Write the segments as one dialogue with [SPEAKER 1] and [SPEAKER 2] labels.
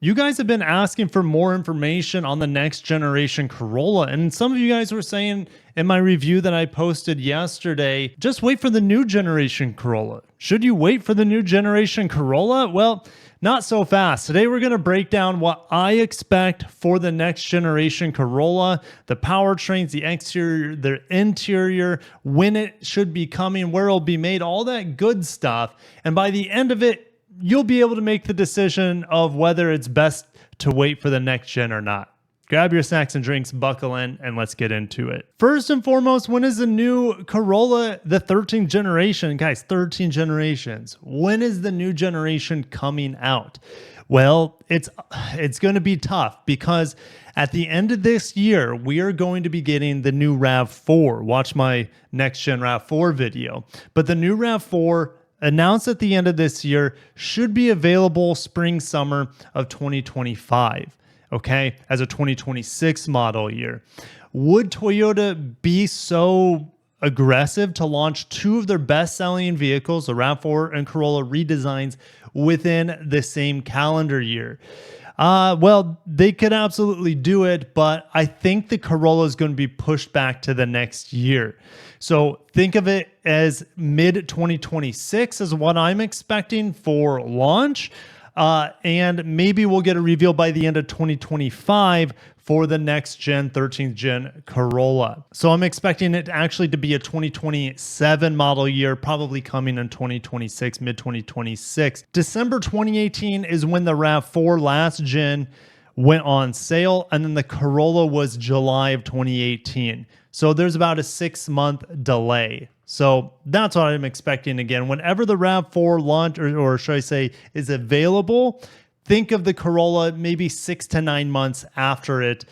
[SPEAKER 1] You guys have been asking for more information on the next generation Corolla, and some of you guys were saying in my review that I posted yesterday, just wait for the new generation Corolla. Should you wait for the new generation Corolla? Well, not so fast. Today we're going to break down what I expect for the next generation Corolla, the powertrains, the exterior, the interior, when it should be coming, where it'll be made, all that good stuff. And by the end of it, you'll be able to make the decision of whether it's best to wait for the next gen or not. Grab your snacks and drinks, buckle in, and let's get into it. First and foremost, when is the new Corolla, the 13th generation? Guys, 13 generations. When is the new generation coming out? Well, it's going to be tough because at the end of this year, we are going to be getting the new RAV4. Watch my next gen RAV4 video. But the new RAV4 announced at the end of this year should be available spring summer of 2025, okay, as a 2026 model year. Would Toyota be so aggressive to launch two of their best-selling vehicles, the RAV4 and Corolla redesigns, within the same calendar year? Well, they could absolutely do it, but I think the Corolla is going to be pushed back to the next year. So think of it as mid 2026 is what I'm expecting for launch. And maybe we'll get a reveal by the end of 2025 for the next gen 13th gen Corolla. So I'm expecting it actually to be a 2027 model year, probably coming in 2026, mid 2026. December 2018 is when the RAV4 last gen went on sale, and then the Corolla was July of 2018. So there's about a 6-month delay. So that's what I'm expecting again. Whenever the RAV4 launch, or should I say, is available, think of the Corolla maybe 6 to 9 months after it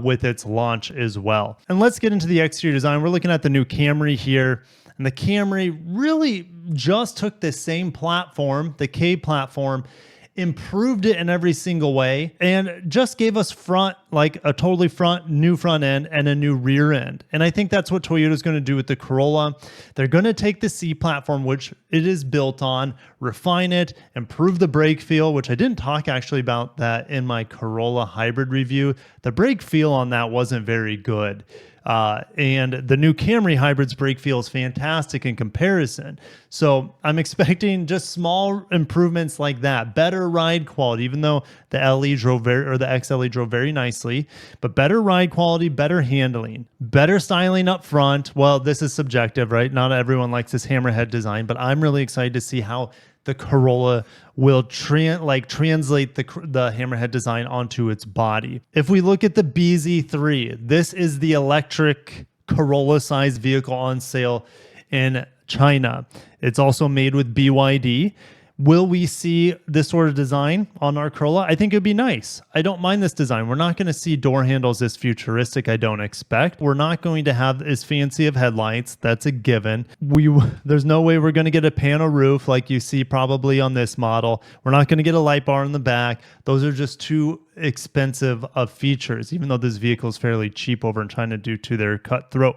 [SPEAKER 1] with its launch as well. And let's get into the exterior design. We're looking at the new Camry here. And the Camry really just took the same platform, the K platform, improved it in every single way, and just gave us like a totally new front end and a new rear end. And I think that's what Toyota is going to do with the Corolla. They're going to take the C platform, which it is built on, refine it, improve the brake feel, which I didn't talk actually about that in my Corolla hybrid review. The brake feel on that wasn't very good. And the new Camry hybrid's brake feel is fantastic in comparison. So I'm expecting just small improvements like that, better ride quality, even though the LE drove the XLE drove very nicely, but better ride quality, better handling, better styling up front. Well, this is subjective, right? Not everyone likes this hammerhead design, but I'm really excited to see how the Corolla will translate the hammerhead design onto its body. If we look at the BZ3, this is the electric Corolla sized vehicle on sale in China. It's also made with BYD. Will we see this sort of design on our Corolla? I think it'd be nice. I don't mind this design. We're not going to see door handles this futuristic, I don't expect. We're not going to have as fancy of headlights. That's a given. There's no way we're going to get a panel roof like you see probably on this model. We're not going to get a light bar in the back. Those are just too expensive of features, even though this vehicle is fairly cheap over in China due to their cutthroat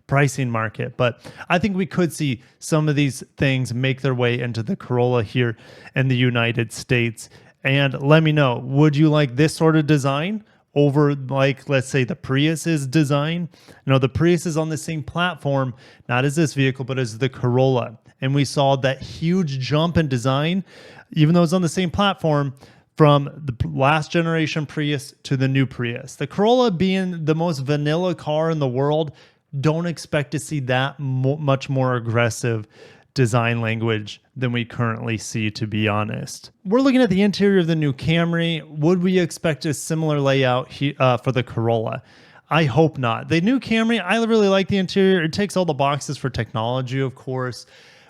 [SPEAKER 1] pricing market. But I think we could see some of these things make their way into the Corolla here in the United States. And let me know, would you like this sort of design over, like, let's say the Prius's design? You know, the Prius is on the same platform, not as this vehicle, but as the Corolla. And we saw that huge jump in design, even though it's on the same platform, from the last generation Prius to the new Prius. The Corolla being the most vanilla car in the world, don't expect to see that much more aggressive design language than we currently see, to be honest. We're looking at the interior of the new Camry. Would we expect a similar layout for the Corolla? I hope not. The new Camry, I really like the interior. It ticks all the boxes for technology, of course.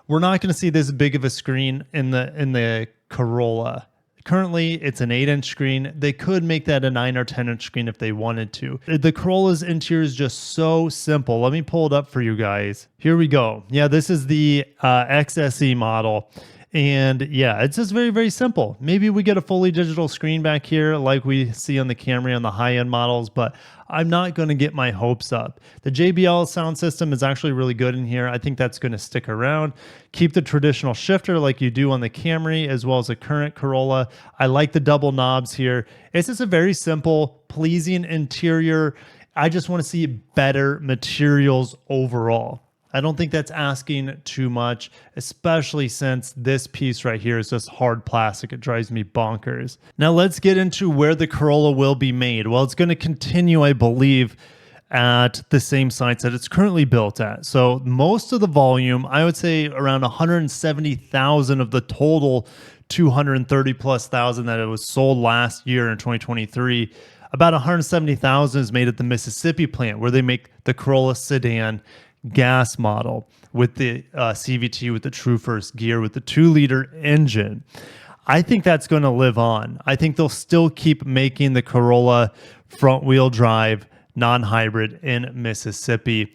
[SPEAKER 1] We're not going to see this big of a screen in the Corolla. Currently, it's an 8-inch screen. They could make that a 9 or 10-inch screen if they wanted to. The Corolla's interior is just so simple. Let me pull it up for you guys. Here we go. Yeah, this is the XSE model. And yeah, it's just very, very simple. Maybe we get a fully digital screen back here like we see on the Camry on the high-end models, but I'm not going to get my hopes up. The JBL sound system is actually really good in here. I think that's going to stick around. Keep the traditional shifter like you do on the Camry as well as the current Corolla. I like the double knobs here. It's just a very simple, pleasing interior. I just want to see better materials overall. I don't think that's asking too much, especially since this piece right here is just hard plastic. It drives me bonkers. Now let's get into where the Corolla will be made. Well, it's going to continue, I believe, at the same sites that it's currently built at. So most of the volume, I would say around 170,000 of the total 230 plus thousand that it was sold last year in 2023, about 170,000 is made at the Mississippi plant where they make the Corolla sedan gas model with the CVT, with the true first gear, with the 2-liter engine. I think that's going to live on. I think they'll still keep making the Corolla front wheel drive non-hybrid in Mississippi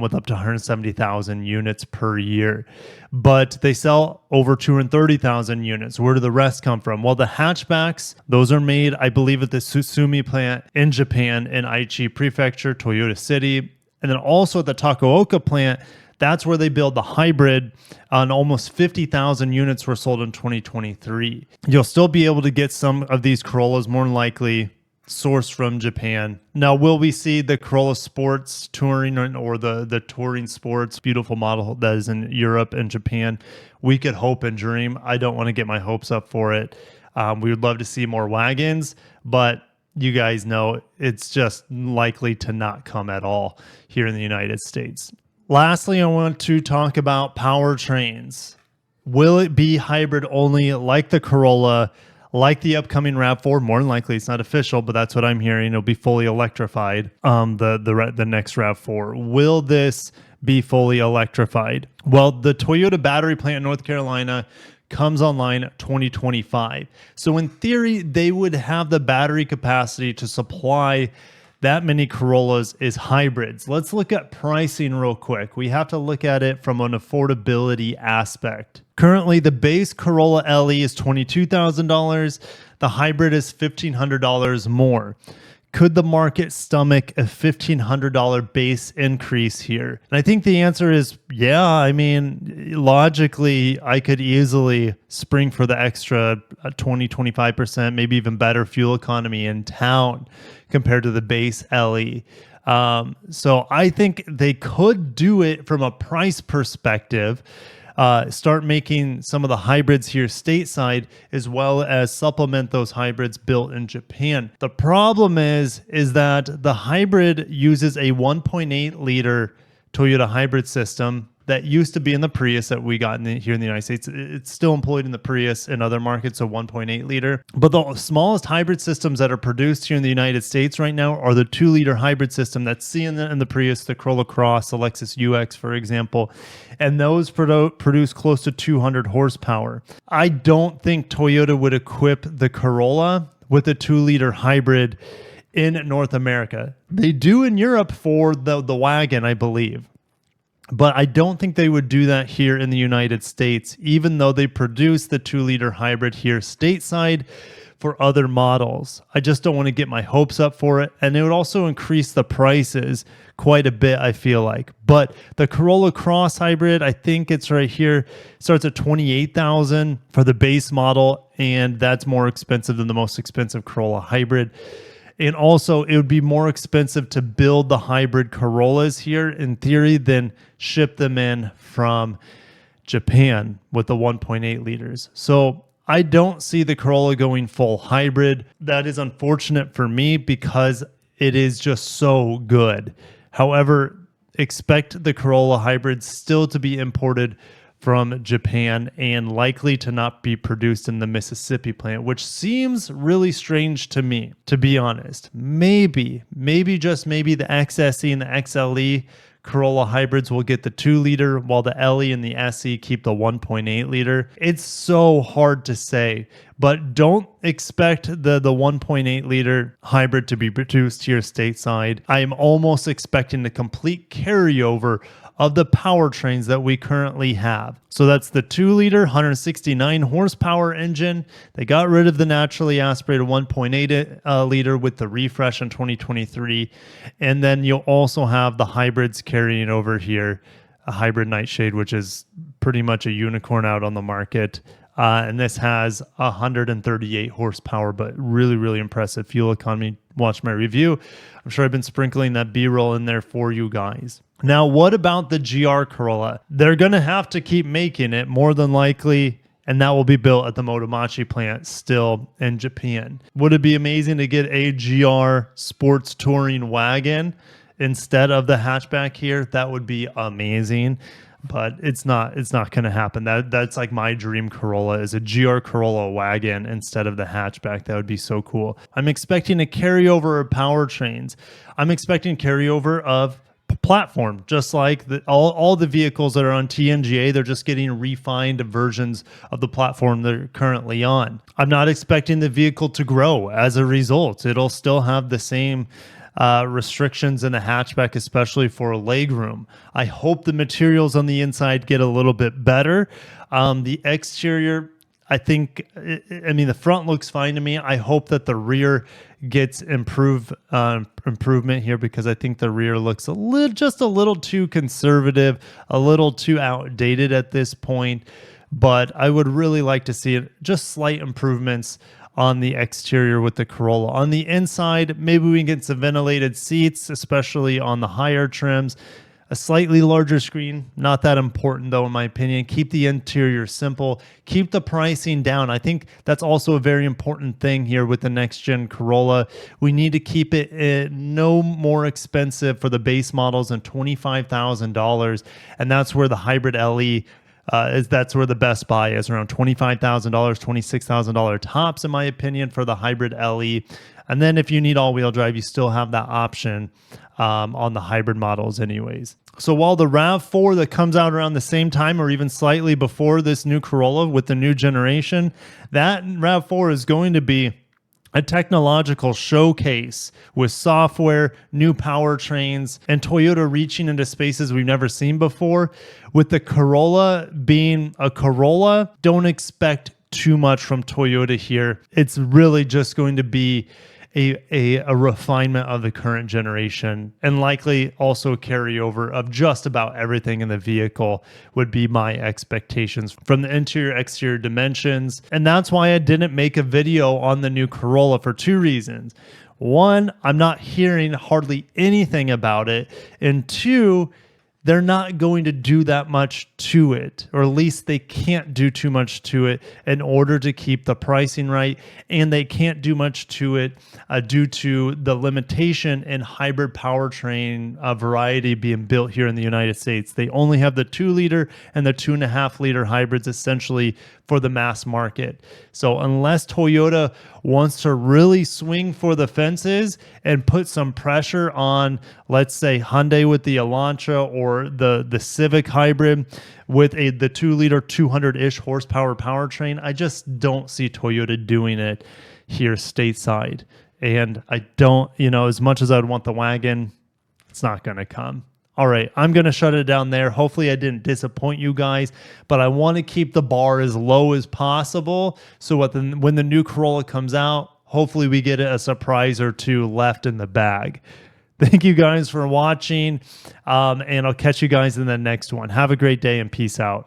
[SPEAKER 1] with up to 170,000 units per year. But they sell over 230,000 units. Where do the rest come from? Well, the hatchbacks, those are made, I believe, at the Susumi plant in Japan in Aichi Prefecture, Toyota City. And then also at the Takaoka plant, that's where they build the hybrid, and almost 50,000 units were sold in 2023. You'll still be able to get some of these Corollas more than likely sourced from Japan. Now, will we see the Corolla Sports Touring or the Touring Sports beautiful model that is in Europe and Japan? We could hope and dream. I don't want to get my hopes up for it. We would love to see more wagons, but you guys know it's just likely to not come at all here in the United States. Lastly, I want to talk about powertrains. Will it be hybrid only like the Corolla, like the upcoming RAV4? More than likely, it's not official, but that's what I'm hearing. It'll be fully electrified. The next RAV4. Will this be fully electrified? Well, the Toyota battery plant in North Carolina comes online 2025. So in theory, they would have the battery capacity to supply that many Corollas as hybrids. Let's look at pricing real quick. We have to look at it from an affordability aspect. Currently, the base Corolla LE is $22,000. The hybrid is $1,500 more. Could the market stomach a $1,500 base increase here? And I think the answer is yeah. I mean, logically, I could easily spring for the extra 20, 25%, maybe even better fuel economy in town compared to the base LE. So I think they could do it from a price perspective. Start making some of the hybrids here stateside, as well as supplement those hybrids built in Japan. The problem is that the hybrid uses a 1.8 liter Toyota hybrid system that used to be in the Prius that we got here in the United States. It's still employed in the Prius in other markets, a 1.8 liter. But the smallest hybrid systems that are produced here in the United States right now are the 2-liter hybrid system that's seen in the Prius, the Corolla Cross, the Lexus UX, for example. And those produce close to 200 horsepower. I don't think Toyota would equip the Corolla with a 2-liter hybrid in North America. They do in Europe for the wagon, I believe. But I don't think they would do that here in the United States, even though they produce the 2-liter hybrid here stateside for other models. I just don't want to get my hopes up for it. And it would also increase the prices quite a bit, I feel like. But the Corolla Cross hybrid, I think it's right here, starts at $28,000 for the base model. And that's more expensive than the most expensive Corolla hybrid. And also, it would be more expensive to build the hybrid Corollas here, in theory, than ship them in from Japan with the 1.8 liters. So I don't see the Corolla going full hybrid. That is unfortunate for me because it is just so good. However, expect the Corolla hybrid still to be imported from Japan and likely to not be produced in the Mississippi plant, which seems really strange to me, to be honest. Maybe just maybe the XSE and the XLE Corolla hybrids will get the 2-liter while the LE and the SE keep the 1.8 liter. It's so hard to say, but don't expect the 1.8 liter hybrid to be produced here stateside. I am almost expecting the complete carryover of the powertrains that we currently have. So that's the 2-liter 169 horsepower engine. They got rid of the naturally aspirated 1.8 liter with the refresh in 2023. And then you'll also have the hybrids carrying over here, a hybrid Nightshade, which is pretty much a unicorn out on the market. And this has 138 horsepower, but really, really impressive fuel economy. Watch my review. I'm sure I've been sprinkling that B-roll in there for you guys. Now, what about the GR Corolla? They're going to have to keep making it more than likely, and that will be built at the Motomachi plant still in Japan. Would it be amazing to get a GR sports touring wagon instead of the hatchback here? That would be amazing. But it's not going to happen. That's like my dream Corolla, is a GR Corolla wagon instead of the hatchback. That would be so cool. I'm expecting a carryover of powertrains. I'm expecting carryover of platform, just like all the vehicles that are on TNGA. They're just getting refined versions of the platform they're currently on. I'm not expecting the vehicle to grow as a result. It'll still have the same restrictions in the hatchback, especially for legroom. I hope the materials on the inside get a little bit better. The exterior, I think, I mean, the front looks fine to me. I hope that the rear gets improvement here, because I think the rear looks just a little too conservative, a little too outdated at this point. But I would really like to see it, just slight improvements on the exterior with the Corolla. On the inside, maybe we can get some ventilated seats, especially on the higher trims. A slightly larger screen, not that important though, in my opinion. Keep the interior simple. Keep the pricing down. I think that's also a very important thing here with the next gen Corolla. We need to keep it no more expensive for the base models than $25,000, and that's where the hybrid LE that's where the best buy is, around $25,000, $26,000 tops, in my opinion, for the hybrid LE. And then if you need all-wheel drive, you still have that option on the hybrid models anyways. So while the RAV4 that comes out around the same time or even slightly before this new Corolla with the new generation, that RAV4 is going to be a technological showcase with software, new powertrains, and Toyota reaching into spaces we've never seen before. With the Corolla being a Corolla, don't expect too much from Toyota here. It's really just going to be a refinement of the current generation, and likely also a carryover of just about everything in the vehicle would be my expectations from the interior exterior dimensions. And that's why I didn't make a video on the new Corolla, for two reasons. One, I'm not hearing hardly anything about it, and two, they're not going to do that much to it, or at least they can't do too much to it in order to keep the pricing right. And they can't do much to it due to the limitation in hybrid powertrain variety being built here in the United States. They only have the 2-liter and the 2.5-liter hybrids essentially for the mass market. So unless Toyota wants to really swing for the fences and put some pressure on, let's say, Hyundai with the Elantra or the Civic hybrid with the 2-liter 200-ish horsepower powertrain, I just don't see Toyota doing it here stateside. And I don't, as much as I'd want the wagon, it's not going to come. All right, I'm going to shut it down there. Hopefully I didn't disappoint you guys, but I want to keep the bar as low as possible so when the new Corolla comes out, hopefully we get a surprise or two left in the bag. Thank you guys for watching, and I'll catch you guys in the next one. Have a great day and peace out.